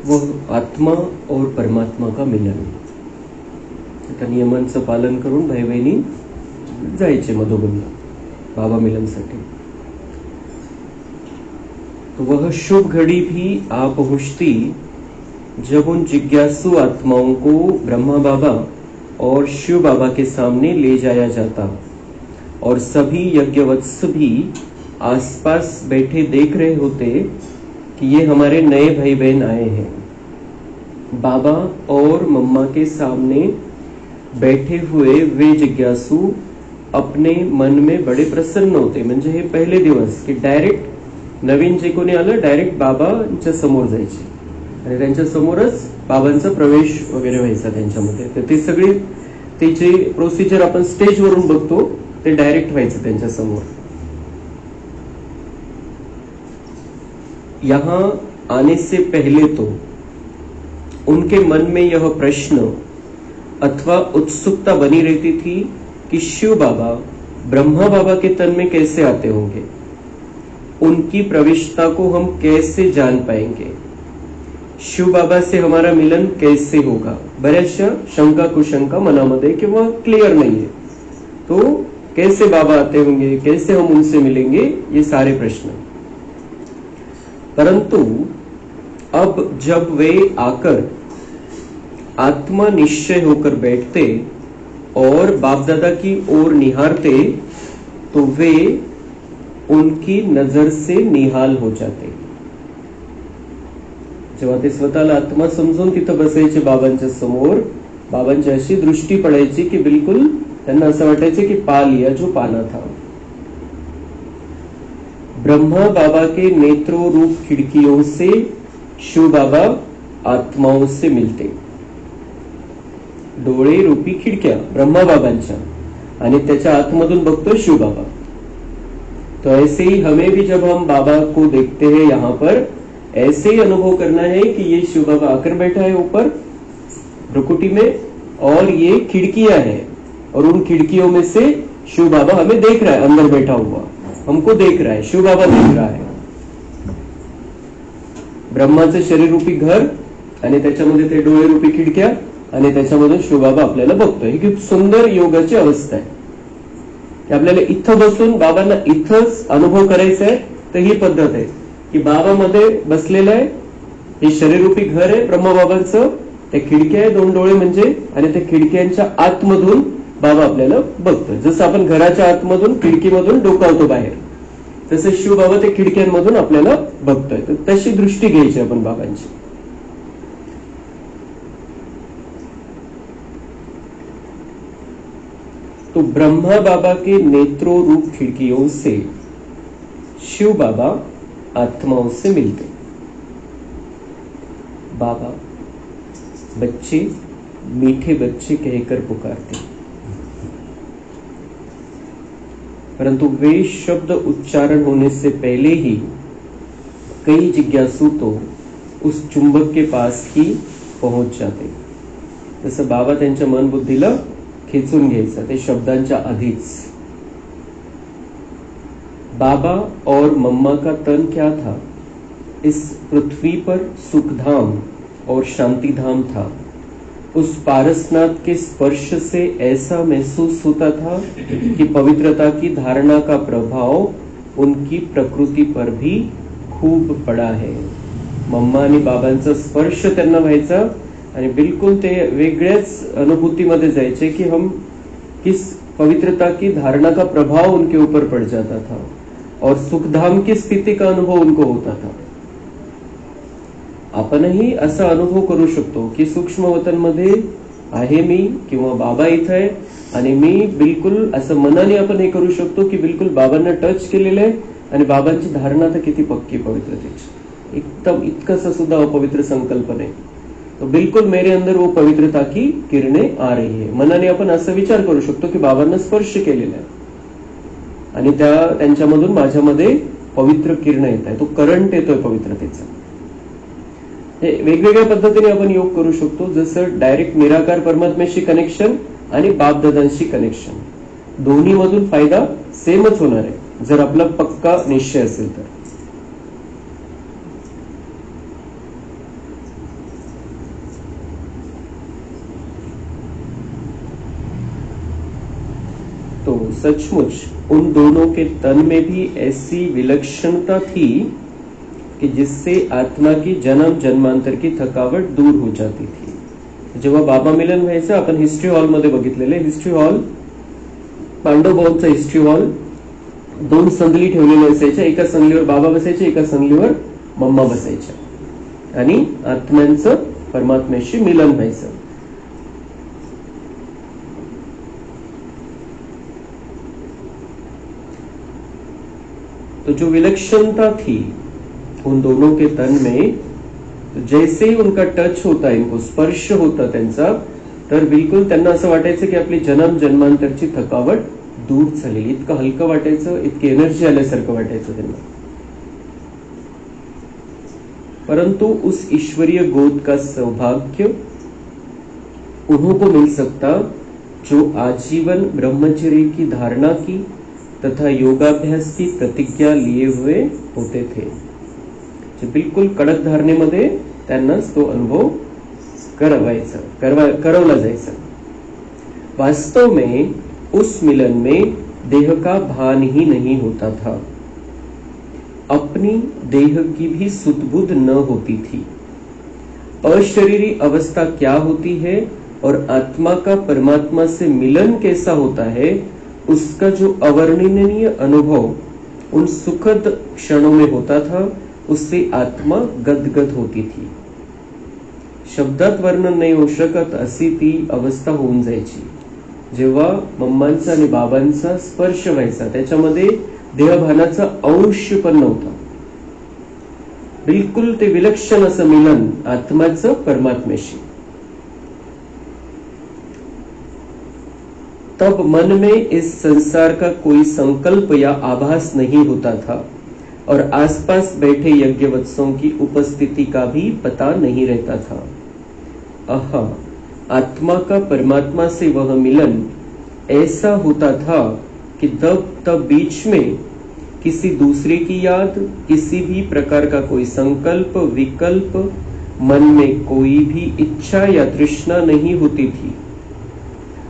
वह आत्मा और परमात्मा का मिलन. त्या नियमांचं पालन करून भाई बहिणी जायचे मधुबनला बाबा मिलन साठी. तो वह शुभ घड़ी भी आ पहुंचती जब उन जिज्ञासु आत्माओं को ब्रह्मा बाबा और शिव बाबा के सामने ले जाया जाता और सभी यज्ञवत्स भी आसपास बैठे देख रहे होते कि ये हमारे नए भाई बहन आए हैं. बाबा और मम्मा के सामने बैठे हुए वे जिज्ञासु अपने मन में बड़े प्रसन्न होते. म्हणजे हे पहिले दिवस की डायरेक्ट नवीन जे कोणी आलं डायरेक्ट बाबांच्या समोर जायचे आणि त्यांच्या समोरच बाबांचा प्रवेश वगैरे व्हायचा त्यांच्यामध्ये. तर ते सगळी त्याची प्रोसिजर आपण स्टेजवरून बघतो ते डायरेक्ट व्हायचं त्यांच्या समोर. यहां आने से पहले तो उनके मन में यह प्रश्न अथवा उत्सुकता बनी रहती थी कि शिव बाबा ब्रह्मा बाबा के तन में कैसे आते होंगे, उनकी प्रविष्टता को हम कैसे जान पाएंगे, शिव बाबा से हमारा मिलन कैसे होगा. बऱ्याचशा शंका कुशंका मनामध्ये किंवा क्लियर नाहीये. तो कैसे बाबा आते होंगे, कैसे हम उनसे मिलेंगे, ये सारे प्रश्न. परंतु अब जब वे आकर आत्मा निश्चय होकर बैठते और बाप दादा की ओर निहारते तो वे उनकी नजर से निहाल हो जाते. जेव्हा ते स्वतःला आत्मा समजून तिथं बसायचे बाबांच्या समोर, बाबांची अशी दृष्टी पडायची की बिलकुल त्यांना असं वाटायचं की पा लिया जो पाना था. ब्रह्मा बाबा के नेत्रों रूप खिड़कियों से शिव बाबा आत्माओं से मिलते. डोळे रूपी खिडक्या ब्रह्मा बाबांच्या आणि त्याच्या आतमधून बघतो शिव बाबा. तो ऐसे ही हमें भी जब हम बाबा को देखते हैं यहाँ पर, ऐसे ही अनुभव करना है कि ये शिव बाबा आकर बैठा है ऊपर भ्रुकुटी में और ये खिड़कियां हैं और उन खिड़कियों में से शिव बाबा हमें देख रहा है. अंदर बैठा हुआ हमको देख रहा है, शिव बाबा देख रहा है. ब्रह्माचं शरीर रूपी घर आणि त्याच्यामध्ये ते डोळे रूपी खिडक्या आणि त्याच्यामधून शिव बाबा आपल्याला बघतोय. ही खूप सुंदर योगाची अवस्था आहे की आपल्याला इथं बसून बाबांना इथंच अनुभव करायचा आहे. तर ही पद्धत आहे की बाबा मध्ये बसलेलं आहे, हे शरीररूपी घर आहे ब्रह्मबाबांचं, त्या खिडक्या आहे दोन डोळे म्हणजे, आणि त्या खिडक्यांच्या आतमधून बाबा आपल्याला बघतोय. जसं आपण घराच्या आतमधून खिडकीमधून डोकावतो बाहेर, तसं शिव बाबा त्या खिडक्यांमधून आपल्याला बघतोय. तर तशी दृष्टी घ्यायची आपण बाबांची. तो ब्रह्मा बाबा के नेत्रों रूप खिड़कियों से शिव बाबा आत्माओं से मिलते. बाबा बच्चे मीठे बच्चे कहकर पुकारते, परंतु वे शब्द उच्चारण होने से पहले ही कई जिज्ञासु तो उस चुंबक के पास ही पहुंच जाते. जसं बाबा त्यांच्या मन बुद्धीला खेचून घ्यायचं ते शब्दांच्या आधीच. बाबा और मम्मा का तन क्या था? इस पृथ्वी पर सुखधाम और शांतिधाम था. उस पारसनाथ के स्पर्श से ऐसा महसूस होता था कि पवित्रता की धारणा का प्रभाव उनकी प्रकृति पर भी खूब पड़ा है. मम्मा आणि बाबांचा स्पर्श त्यांना व्हायचा आणि बिलकुल ते वेगळ्याच अनुभूतीमध्ये जायचे की हम किस पवित्रता की धारणा का प्रभाव उनके ऊपर पड़ जाता था और सुखधाम की स्थिति का अनुभव उनको होता था. आपणही असा अनुभव करू शकतो की सूक्ष्म वतनमध्ये आहे मी किंवा बाबा इथं आहे आणि मी बिलकुल असं मनाने आपण हे करू शकतो की बिलकुल बाबांना टच केलेलं आहे आणि बाबांची धारणा तर किती पक्की पवित्रतेची, एकदम इतकंसं सुद्धा अपवित्र संकल्प नाही. तो बिल्कुल मेरे अंदर वो पवित्रता की किरणें आ रही है. मनाने आपण असं विचार करू शकतो की बाबांना स्पर्श केलेला आहे आणि त्यांच्यामधून माझ्यामध्ये पवित्र किरण येत आहे, तो करंट येतोय पवित्रतेचा. हे वेगवेगळ्या पद्धतीने आपण योग करू शकतो. जसं डायरेक्ट निराकार परमात्म्याशी कनेक्शन आणि बापदादांशी कनेक्शन, दोन्ही मधून फायदा सेमच होणार आहे. जर आपला पक्का निश्चय असेल तर. तो सचमुच उन दोनों के तन में भी ऐसी विलक्षणता थी कि जिससे आत्मा की जन्म जन्मांतर की थकावट दूर हो जाती थी. जेव्हा बाबा मिलन व्हायचं, आपण हिस्ट्री हॉल मध्ये बघितलेले. हिस्ट्री हॉल, पांडव भवनचा हिस्ट्री हॉल, 2 संगली ठेवलेल्या असायच्या. एका संगलीवर बाबा बसायचे, एका संगलीवर मम्मा बसायच्या आणि आत्म्यांचं परमात्म्याशी मिलन व्हायचं. तो जो विलक्षणता थी उन दोनों के तन में, तो जैसे ही उनका टच होता, इनको स्पर्श होता त्यांचा, तर बिलकुल त्यांना असं वाटायचं की आपली जन्म जन्मांतरची थकावट दूर झालेली. इतकं हलकं वाटायचं, इतकी एनर्जी आल्यासारखं वाटायचं त्यांना. परंतु उस ईश्वरीय गोद का सौभाग्य उन्हों को मिल सकता जो आजीवन ब्रह्मचर्य की धारणा की तथा योगाभ्यास की प्रतिज्ञा लिए हुए होते थे. बिल्कुल कडक धारणेमध्ये त्यांनाच तो अनुभव करवला जायचा. वास्तव में उस मिलन में देह का भान ही नहीं होता था. अपनी देह की भी सुध-बुध न होती थी. अशरीरी अवस्था क्या होती है और आत्मा का परमात्मा से मिलन कैसा होता है, उसका जो अवर्णनीय अनुभव उन सुखद क्षणों में होता था, उससे आत्मा गदगद होती थी. शब्दात वर्णन नाही होऊ शकत अशी ती अवस्था होऊन जायची. जेव्हा मम्मांचा आणि बाबांचा स्पर्श व्हायचा, त्याच्यामध्ये देहभानाचा अंश पण नव्हता. बिलकुल ते विलक्षण असं मिलन आत्माचं परमात्म्याशी. तब मन में इस संसार का कोई संकल्प या आभास नहीं होता था और आसपास बैठे यज्ञवत्सों की उपस्थिति का भी पता नहीं रहता था. आहा, आत्मा का परमात्मा से वह मिलन ऐसा होता था कि तब बीच में किसी दूसरे की याद, किसी भी प्रकार का कोई संकल्प विकल्प, मन में कोई भी इच्छा या तृष्णा नहीं होती थी,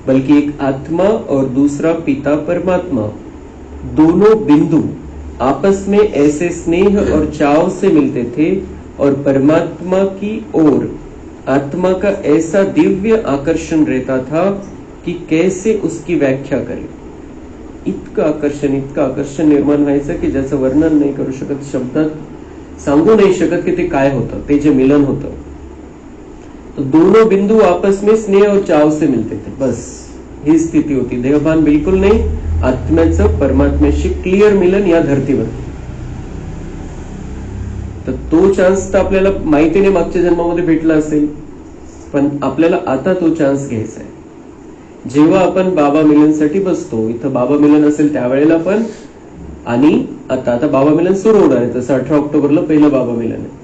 बल्कि एक आत्मा और दूसरा पिता परमात्मा, दोनों बिंदु आपस में ऐसे स्नेह और चाव से मिलते थे और परमात्मा की ओर आत्मा का ऐसा दिव्य आकर्षण रहता था कि कैसे उसकी व्याख्या करें. इतकं आकर्षण निर्माण व्हायचं की ज्याचं वर्णन नाही करू शकत, शब्दात सांगू नाही शकत की ते काय होतं, ते जे मिलन होतं. तो दोनों बिंदु आपस में स्नेह और चाव से मिलते थे, बस ही स्थिती होती. देहभान बिलकुल नाही, आत्म्याचं परमात्म्याशी क्लिअर मिलन या धर्तीवर. तर तो चान्स तर आपल्याला माहिती नाही मागच्या जन्मामध्ये भेटला असेल, पण आपल्याला आता तो चान्स घ्यायचा आहे. जेव्हा आपण बाबा मिलनसाठी बसतो, इथं बाबा मिलन असेल त्यावेळेला पण, आणि आता बाबा मिलन सुरू होणार आहे. तसं 18 ऑक्टोबरला पहिलं बाबा मिलन आहे,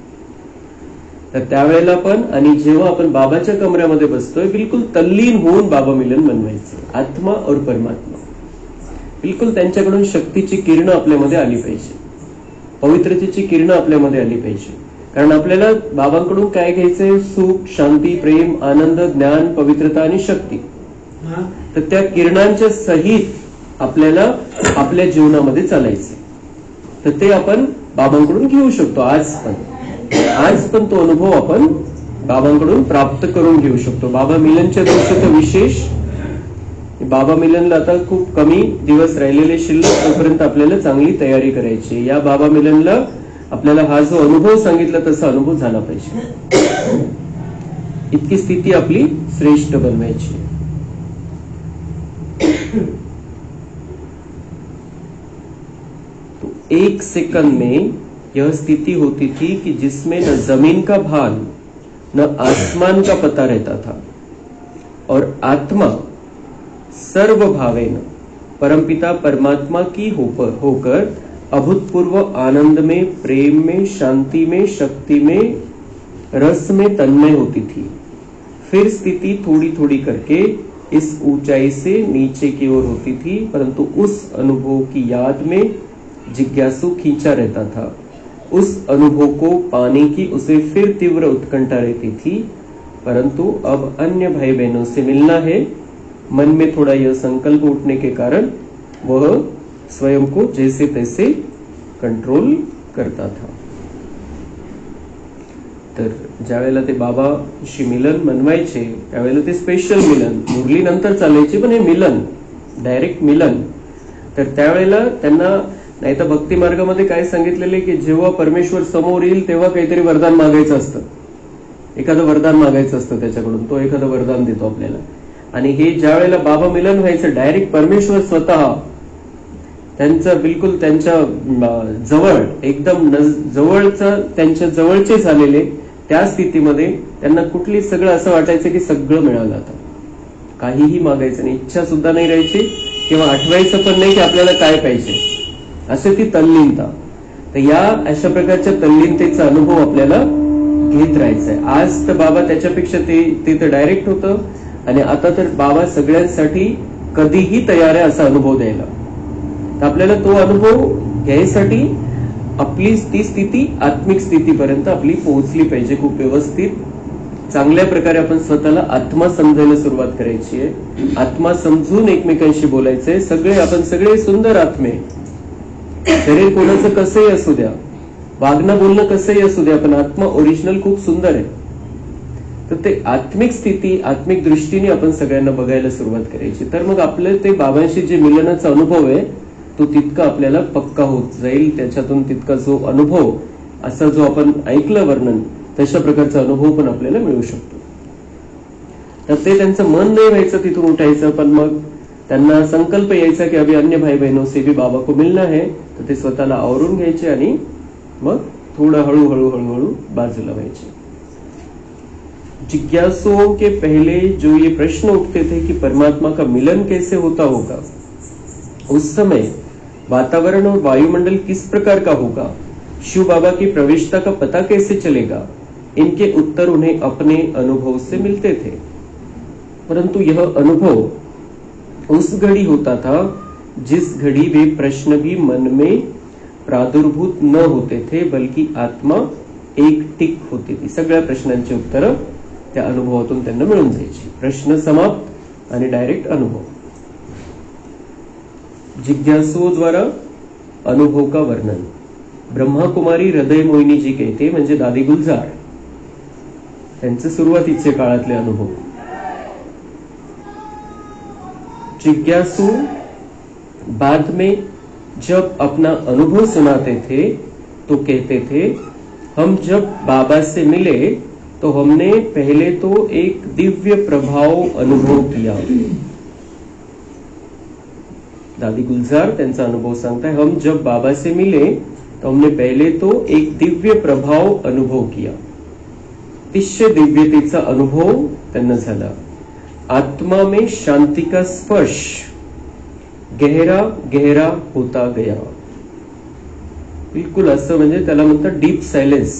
तर त्यावेळेला पण. आणि जेव्हा आपण बाबाच्या कमऱ्यामध्ये बसतोय, बिलकुल तल्लीन होऊन बाबा मिलन बनवायचं. आत्मा और परमात्मा, बिलकुल त्यांच्याकडून शक्तीची किरणं आपल्यामध्ये आली पाहिजे, पवित्रतेची किरणं आपल्यामध्ये आली पाहिजे. कारण आपल्याला बाबांकडून काय घ्यायचंय? सुख, शांती, प्रेम, आनंद, ज्ञान, पवित्रता आणि शक्ती. तर त्या किरणांच्या सहित आपल्याला आपल्या जीवनामध्ये चालायचे. तर ते आपण बाबांकडून घेऊ शकतो. आज पण तो अनुभव आपण बाबांकडून प्राप्त करून घेऊ शकतो. बाबा मिलनच्या दिवशी तर विशेष. बाबा मिलनला आता खूप कमी दिवस राहिलेले शिल्लक, तोपर्यंत आपल्याला चांगली तयारी करायची. या बाबा मिलनला आपल्याला हा जो अनुभव सांगितला तसा अनुभव झाला पाहिजे. इतकी स्थिती आपली श्रेष्ठ बनवायची. तो 1 सेकंड में यह स्थिति होती थी कि जिसमें न जमीन का भान न आसमान का पता रहता था और आत्मा सर्व भावेन परमपिता परमात्मा की होकर अभूतपूर्व आनंद में, प्रेम में, शांति में, शक्ति में, रस में तन्मय होती थी. फिर स्थिति थोड़ी थोड़ी करके इस ऊंचाई से नीचे की ओर होती थी, परंतु उस अनुभव की याद में जिज्ञासु खींचा रहता था। उस अनुभव को पाने की उसे फिर तीव्र उत्कंठा रहती थी, परंतु अब अन्य भाई बहनों से मिलना है। मन में थोड़ा यह संकल्प उठने के कारण वह स्वयं को जैसे तैसे कंट्रोल करता था। तर ज्या वेळेला ते बाबाशी मिलन मनवायचे त्यावेळेला ते स्पेशल मिलन, मुरली नंतर चालायची, पण हे मिलन डायरेक्ट मिलन. तर त्यावेळेला त्यांना नाही तर भक्ती मार्गामध्ये काय सांगितलेले की जेव्हा परमेश्वर समोर येईल तेव्हा काहीतरी वरदान मागायचं असतं, एखादं वरदान मागायचं असतं त्याच्याकडून, तो एखादं वरदान देतो आपल्याला. आणि हे ज्या वेळेला बाबा मिलन व्हायचं डायरेक्ट परमेश्वर स्वतः त्यांचं बिलकुल त्यांच्या जवळ एकदम जवळचा त्यांच्या जवळचे झालेले, त्या स्थितीमध्ये त्यांना कुठली सगळं असं वाटायचं की सगळं मिळालं, आता काहीही मागायचं नाही, इच्छा सुद्धा नाही राहायची किंवा आठवायचं पण नाही की आपल्याला काय पाहिजे, असे ती तल्लीनता. तर या अशा प्रकारच्या तल्लीनतेचा अनुभव आपल्याला घेत राहायचा आहे. आज तर बाबा त्याच्यापेक्षा ते तर डायरेक्ट होतं, आणि आता तर बाबा सगळ्यांसाठी कधीही तयार आहे असा अनुभव द्यायला. तर आपल्याला तो अनुभव घ्यायसाठी आपली ती स्थिती आत्मिक स्थितीपर्यंत आपली पोहोचली पाहिजे. खूप व्यवस्थित चांगल्या प्रकारे आपण स्वतःला आत्मा समजायला सुरुवात करायची आहे. आत्मा समजून एकमेकांशी बोलायचंय. आपण सगळे सुंदर आत्मे, शरीर कोणाचं कसंही असू द्या, वागणं बोलणं कसंही असू द्या, पण आत्मा ओरिजिनल खूप सुंदर आहे. तर ते आत्मिक स्थिती आत्मिक दृष्टीने आपण सगळ्यांना बघायला सुरुवात करायची. तर मग आपलं ते बाबांशी जे मिलनाचा अनुभव आहे तो तितका आपल्याला पक्का होत जाईल. त्याच्यातून तितका जो अनुभव, असा जो आपण ऐकलं वर्णन, तशा प्रकारचा अनुभव पण आपल्याला मिळू शकतो. तर ते त्यांचं मन नाही व्हायचं तिथून उठायचं, पण मग त्यांना संकल्प यायचा की अभी अन्य भाई बहनों से भी बाबा को मिलना है. तर ते स्वतःला आवरून घ्यायचे आणि मग थोडं हळूहळू हळूहळू बाजूला व्हायचे. जिज्ञासुओं के पहले जो ये प्रश्न उठते थे कि परमात्मा का मिलन कैसे होता होगा, उस समय वातावरण और वायुमंडल किस प्रकार का होगा, शिव बाबा की प्रविष्टता का पता कैसे चलेगा, इनके उत्तर उन्हें अपने अनुभव से मिलते थे. परंतु यह अनुभव उस घड़ी होता था जिस घड़ी वे प्रश्न भी मन में प्रादुर्भूत न होते थे, बल्कि आत्मा एक टिक होती थी. सगळ्या प्रश्नांची उत्तरं त्या अनुभवातून त्यांना मिळून जायची. प्रश्न समाप्त आणि डायरेक्ट अनुभव. जिज्ञासुओं द्वारा अनुभव का वर्णन. ब्रह्मा कुमारी हृदय मोहिनी जी कहते, म्हणजे दादी गुलजार, त्यांचे सुरुवातीचे काळातले अनुभव. जिज्ञासु बाद में जब अपना अनुभव सुनाते थे तो कहते थे, हम जब बाबा से मिले तो हमने पहले तो एक दिव्य प्रभाव अनुभव किया. दादी गुलजार त्यांचा अनुभव सांगताय, हम जब बाबा से मिले तो हमने पहले तो एक दिव्य प्रभाव अनुभव किया. अतिशय दिव्यतेचा अनुभव त्यांना झाला. आत्मा में शांति का स्पर्श गहरा गहरा होता गया. बिलकुल असं, म्हणजे त्याला म्हणतात डीप सायलेन्स.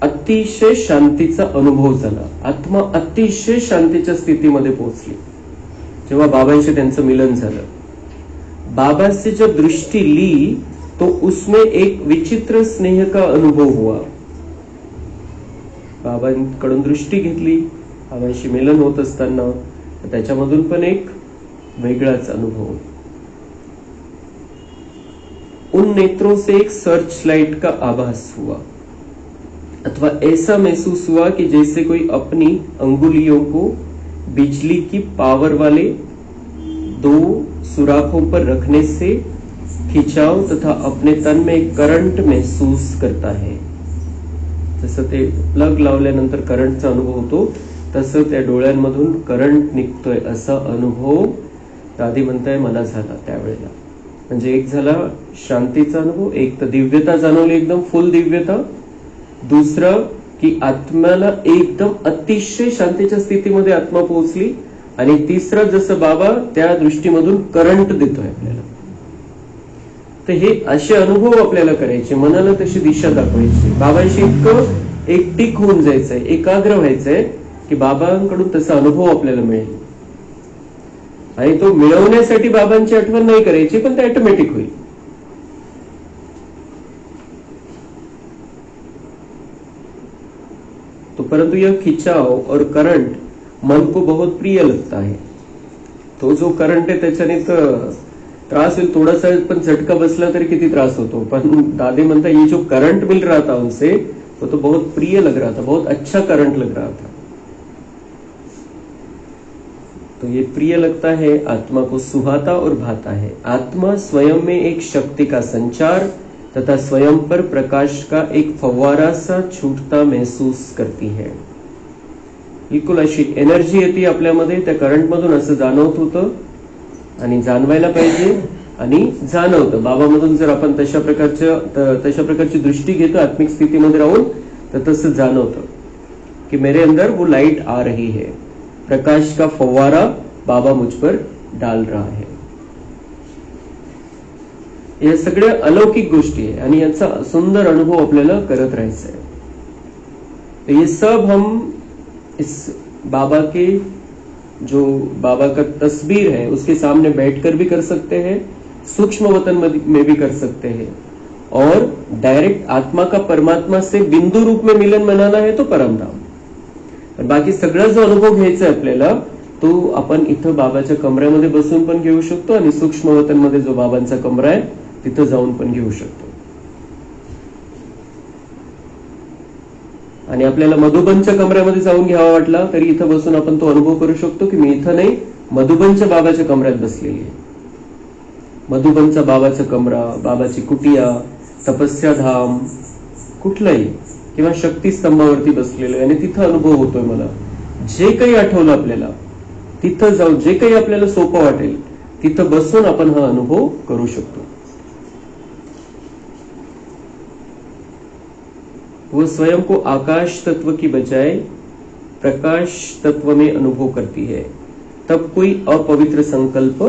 अतिशय शांतीचा अनुभव झाला. आत्मा अतिशय शांतीच्या स्थितीमध्ये पोहोचली जेव्हा बाबांशी त्यांचं मिलन झालं. बाबा से जब दृष्टि ली तो उसमें एक विचित्र स्नेह का अनुभव हुआ. बाबांकडून दृष्टी घेतली, बाबांशी मिलन होत असताना त्याच्यामधून पण एक वेगळाच अनुभव. उन नेत्रों से एक सर्च लाइट का आभास हुआ, अथवा ऐसा महसूस हुआ कि जैसे कोई अपनी अंगुलियों को बिजली की पावर वाले दो सुराखों पर रखने से खिंचाव तथा अपने तन में एक करंट महसूस करता है. जसं ते प्लग लावल्यानंतर करंटचा अनुभव होतो, तसं त्या डोळ्यांमधून करंट निघतोय असा अनुभव दादी म्हणताय मला झाला त्यावेळेला. म्हणजे एक झाला शांतीचा अनुभव, एक तर दिव्यता जाणवली, एकदम फुल दिव्यता. दुसरं की आत्म्याला एकदम अतिशय शांतीच्या स्थितीमध्ये आत्मा पोहोचली. आणि तिसरं, जसं बाबा त्या दृष्टीमधून करंट देतोय आपल्याला. तर हे असे अनुभव आपल्याला करायचे, मनाला तशी दिशा दाखवायची. बाबांशी इतकं एकटिक होऊन जायचंय, एकाग्र व्हायचंय की बाबांकडून तसा अनुभव आपल्याला मिळेल. आणि तो मिळवण्यासाठी बाबांची आठवण नाही करायची, पण ते ऑटोमॅटिक होईल. तो परंतु यह खिंचाव और करंट मन को बहुत प्रिय लगता है. तो जो करंट आहे त्याच्याने तर त्रास होईल, थोडासा पण झटका बसला तरी किती त्रास होतो, पण दादी म्हणता ये जो करंट मिल रहा था उनसे वो तो बहुत प्रिय लग रहा था, बहुत अच्छा करंट लग रहा था. तो ये प्रिय लगता है, आत्मा को सुहाता और भाता है. आत्मा स्वयं में एक शक्ति का संचार तथा स्वयं पर प्रकाश का एक फव्वारा सा छूटता महसूस करती है. बिलकुल अशी एनर्जी येते आपल्यामध्ये, त्या करंट मधून असं जाणवत होतं आणि जाणवायला पाहिजे आणि जाणवतं. बाबामधून जर आपण तशा प्रकारची दृष्टी घेतो आत्मिक स्थितीमध्ये राहून, तर तसं जाणवतं की मेरे अंदर वो लाइट आ रही है, प्रकाश का फव्वारा बाबा मुझ पर डाल रहा है. या सगळ्या अलौकिक गोष्टी आहे आणि याचा सुंदर अनुभव आपल्याला करत राहायचा आहे. तो ये सब हम इस बाबा के जो बाबा का तस्वीर है उसके सामने बैठकर भी कर सकते हैं, सूक्ष्म वतन में भी कर सकते हैं, और डायरेक्ट आत्मा का परमात्मा से बिंदु रूप में मिलन मनाना है तो परमधाम. पण बाकी सगळा जो अनुभव घ्यायचा आहे आपल्याला तो आपण इथं बाबाच्या कमऱ्यामध्ये बसून पण घेऊ शकतो आणि सूक्ष्म वतन मध्ये जो बाबांचा कमरा आहे तिथं जाऊन पण घेऊ शकतो. आणि आपल्याला मधुबनच्या कमऱ्यामध्ये जाऊन घ्यावा वाटला तरी इथं बसून आपण तो अनुभव करू शकतो की मी इथं नाही, मधुबनच्या बाबाच्या कमऱ्यात बसलेली आहे. मधुबनचा बाबाचा कमरा, बाबाची कुटिया, तपस्या धाम, कुठलाही किंवा शक्ती स्तंभावरती बसलेलो आहे आणि तिथं अनुभव होतोय मला. जे काही आठवलं आपल्याला तिथं जाऊन, जे काही आपल्याला सोपं वाटेल तिथं बसून आपण हा अनुभव करू शकतो. वो स्वयं को आकाश तत्व की बजाय प्रकाश तत्व में अनुभव करती है. तब कोई अपवित्र संकल्प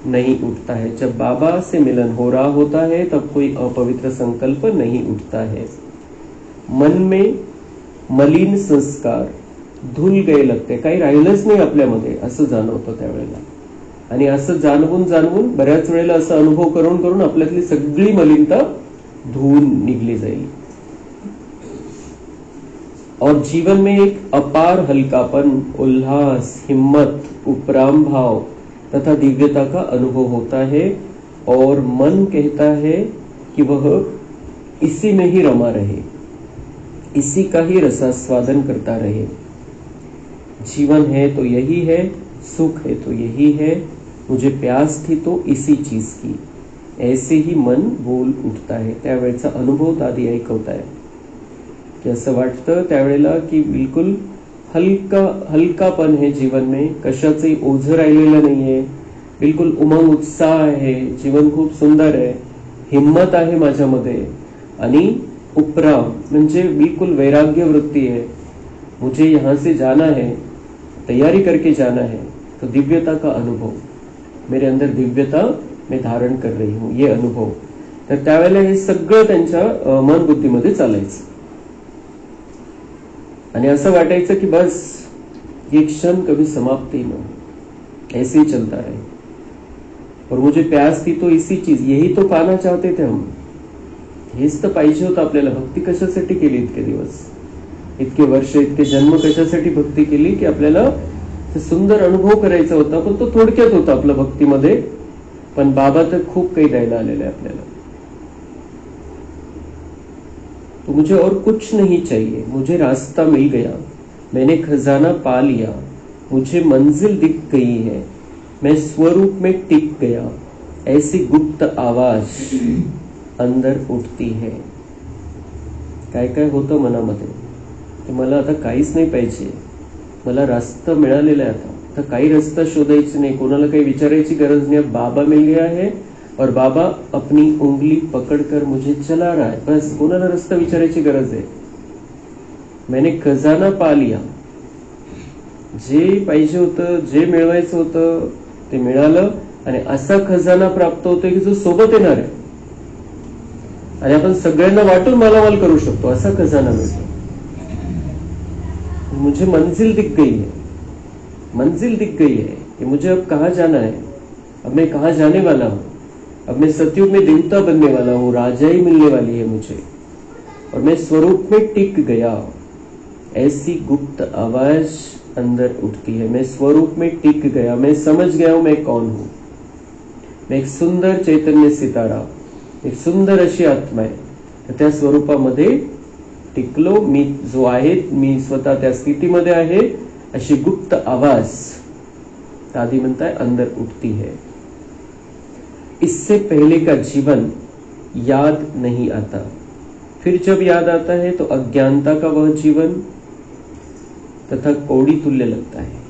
नहीं उठता है. जब बाबा से मिलन हो रहा होता है तब कोई अपवित्र संकल्प नहीं उठता है. मन में मलिन संस्कार धुल गए लगते, काही राहिलंच नाही आपल्यामध्ये असं जाणवतं त्यावेळेला. आणि असं जाणवून जाणवून बऱ्याच वेळेला असा अनुभव करून करून आपल्यातली सगळी मलिनता धुवून निघली जाईल. और जीवन में एक अपार हल्कापन, उल्लास, हिम्मत, उपराम भाव तथा दिव्यता का अनुभव होता है और मन कहता है कि वह इसी में ही रमा रहे, इसी का ही रसास्वादन करता रहे. जीवन है तो यही है, सुख है तो यही है, मुझे प्यास थी तो इसी चीज की, ऐसे ही मन बोल उठता है. त्यावेळेचा अनुभव दादी ऐकवताय की असं वाटतं त्यावेळेला की बिलकुल हलकापण है जीवन में, कशाचंही ओझं राहिलेलं नाहीये, बिलकुल उमंग उत्साह आहे, जीवन खूप सुंदर आहे, हिम्मत आहे माझ्यामध्ये आणि उपराम म्हणजे बिलकुल वैराग्य वृत्ती है. मुझे यहां से जाना है, तैयारी करके जाना है, तो दिव्यता का अनुभव, मेरे अंदर दिव्यता मैं धारण कर रही हूं, ये अनुभव. तर त्यावेळेला हे सगळं त्यांच्या मन बुद्धीमध्ये चालायचं आणि असं वाटायचं की बस ये क्षण कभी समाप्त ही न, ऐसे ही चलता रहे. और मुझे प्यास थी तो इसी चीज, यही तो पाना चाहते थे हम. हेच तर पाहिजे होतं आपल्याला. भक्ती कशासाठी केली इतके दिवस, इतके वर्ष, इतके जन्म कशासाठी भक्ती केली की आपल्याला सुंदर अनुभव करायचा होता. पण तो थोडक्यात होता आपल्या भक्तीमध्ये. पण बाबा तर खूप काही द्यायला आलेले आहे आपल्याला. तो मुझे और कुछ नहीं चाहिए, मुझे रास्ता मिल गया, मैंने खजाना पा लिया, मुझे मंजिल दिख गई है, मैं स्वरूप में टिक गया, ऐसी गुप्त आवाज अंदर उठती है. काय काय होतं मनामध्ये की मला आता काहीच नाही पाहिजे, मला रास्ता मिळालेला आहे. आता काही रस्ता शोधायची नाही, कोणाला काही विचारायची गरज नाही. बाबा मिल गया है और बाबा अपनी उंगली पकड़कर मुझे चला रहा है. बस कोणाला रस्ता विचारायची गरज आहे. मैंने खजाना पा लिया, जे पाहिजे होतं, जे मिळवायचं होतं ते मिळालं. आणि असा खजाना प्राप्त होतोय की जो सोबत येणार आहे आणि आपण सगळ्यांना वाटून मालामाल करू शकतो, असा खजाना मिळतो. मुझे मंजिल दिख गई है, मंजिल दिख गई है कि मुझे अब कहाँ जाना है, अब मैं कहाँ जाने वाला हूं. अब मैं सतयुग में देवता बनने वाला हूं, राजाई मिलने वाली है मुझे, और मैं स्वरूप में टिक गया. ऐसी गुप्त आवाज अंदर उठती है, मैं स्वरूप में टिक गया, मैं समझ गया हूं मैं कौन हूं, मैं एक सुंदर चैतन्य सितारा, एक सुंदर अशी आत्मा आहे, तर त्या स्वरूपामध्ये टिकलो मी, जो आहे मी स्वतः त्या स्थितीमध्ये आहे, अशी गुप्त आवाज दादी म्हणताय अंदर उठती है। इससे पहले का जीवन याद नहीं आता, फिर जब याद आता है तो अज्ञानता का वह जीवन तथा कौड़ी तुल्य लगता है।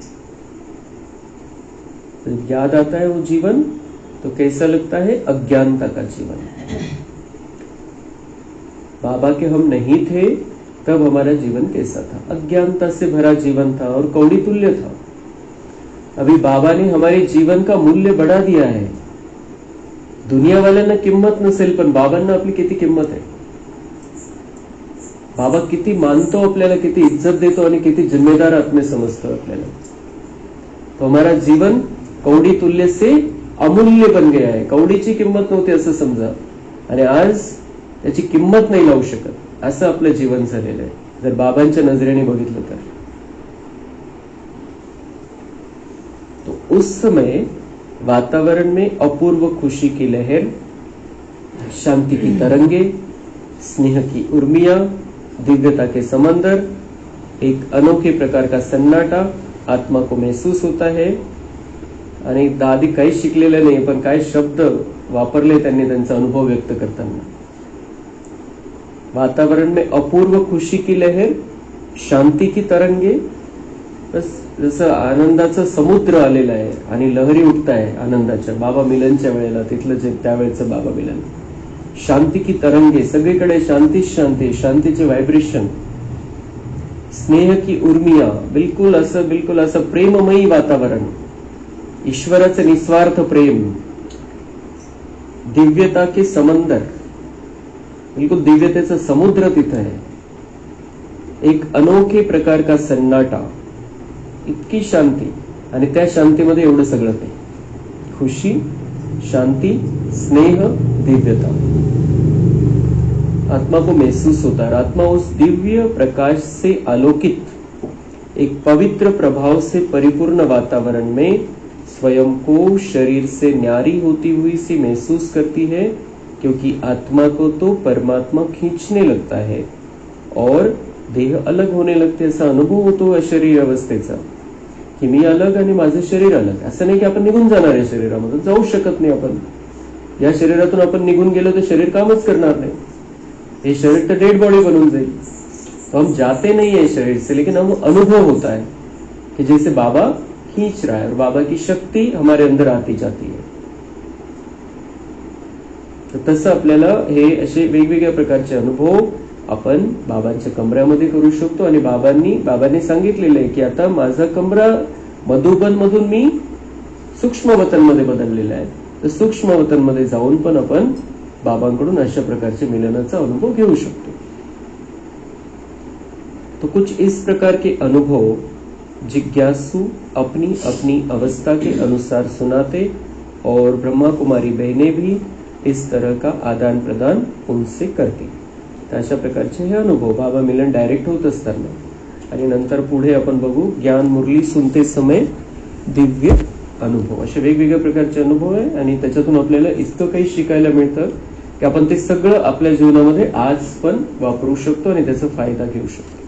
तो याद आता है वो जीवन तो कैसा लगता है? अज्ञानता का जीवन। बाबा के हम नहीं थे तब हमारा जीवन कैसा था? अज्ञानता से भरा जीवन था और कौड़ी तुल्य था। अभी बाबा ने हमारे जीवन का मूल्य बढ़ा दिया है। दुनिया वाल्यांना किंमत नसेल पण बाबांना आपली किती किंमत आहे। बाबा किती मानतो आपल्याला, किती इज्जत देतो आणि किती जिम्मेदार आत्मे समजतो आपल्याला। तो हमारा जीवन कौड़ी तुल्य से अमूल्य बन गया है। कौडीची किंमत नव्हती असं समजा आणि आज त्याची किंमत नाही लावू शकत असं आपलं जीवन झालेलं आहे जर बाबांच्या नजरेने बघितलं तर। तो उस समय वातावरण में अपूर्व खुशी की लहर, शांति की तरंगे, स्नेह की उर्मियां, दिव्यता के समंदर, एक अनोखे प्रकार का सन्नाटा आत्मा को महसूस होता है। आणि दादी काही शिकलेले नाही पण काय शब्द वापरले त्यांनी त्यांचा अनुभव व्यक्त करताना। वातावरण में अपूर्व खुशी की लहर, शांति की तरंगे, बस जसं आनंदाचा समुद्र आलेला आहे आणि लहरी उठत आहे आनंदाच्या बाबा मिलनच्या वेळेला, तिथलं जे त्यावेळेचं बाबा मिलन। शांति की तरंगे, सगळीकडे शांती शांती, शांतीचे व्हायब्रेशन, स्नेह की उर्मिया, बिलकुल असं प्रेममयी वातावरण, ईश्वराचं निस्वार्थ प्रेम, दिव्यता के समंदर, बिल्कुल दिव्यतेचं समुद्र तिथं आहे, एक अनोखे प्रकार का सन्नाटा, इतकी शांती आणि त्या शांतीमध्ये एवढं सगळं काही, खुशी, शांति, स्नेह, दिव्यता, आत्मा को महसूस होता है। आत्मा उस दिव्य प्रकाश से आलोकित एक पवित्र प्रभाव से परिपूर्ण वातावरण में स्वयं को शरीर से न्यारी होती हुई सी महसूस करती है, क्योंकि आत्मा को तो परमात्मा खींचने लगता है और देह अलग होने लगते, असा अनुभव होतो अशरीर अवस्थेचा की मी अलग आणि माझं शरीर अलग। असं नाही की आपण निघून जाणार आहे शरीरामधून, जाऊ शकत नाही आपण। या शरीरातून आपण निघून गेलो तर शरीर कामच करणार नाही, ये शरीर तो डेड बॉडी बनून जाईल। तो हम जाते नहीं है शरीर से, लेकिन हम अनुभव होता है कि जैसे बाबा खींच रहा है और बाबा की शक्ति हमारे अंदर आती जाती है। तर तसं आपल्याला हे असे वेगवेगळ्या प्रकारचे अनुभव आपण बाबांच्या कमऱ्यामध्ये करू शकतो। आणि बाबांनी सांगितलेलं आहे की आता माझा कमरा मधुबन मधून मी सूक्ष्म वतन मध्ये बदललेला आहे, तर सूक्ष्म वतन मध्ये जाऊन पण आपण बाबांकडून अशा प्रकारचे मिलनाचा अनुभव घेऊ शकतो। तो कुछ इस प्रकार के अनुभव जिज्ञासु अपनी अपनी अवस्था के अनुसार सुनाते और ब्रह्मा कुमारी बहनें भी इस तरह का आदान प्रदान उनसे करती। तर अशा प्रकारचे हे अनुभव बाबा मिलन डायरेक्ट होत असताना आणि नंतर पुढे आपण बघू ज्ञान मुरली सुनते समय दिव्य अनुभव, असे वेगवेगळ्या प्रकारचे अनुभव आहे। आणि त्याच्यातून आपल्याला इतकं काही शिकायला मिळतं की आपण ते सगळं आपल्या जीवनामध्ये आज पण वापरू शकतो आणि त्याचा फायदा घेऊ शकतो।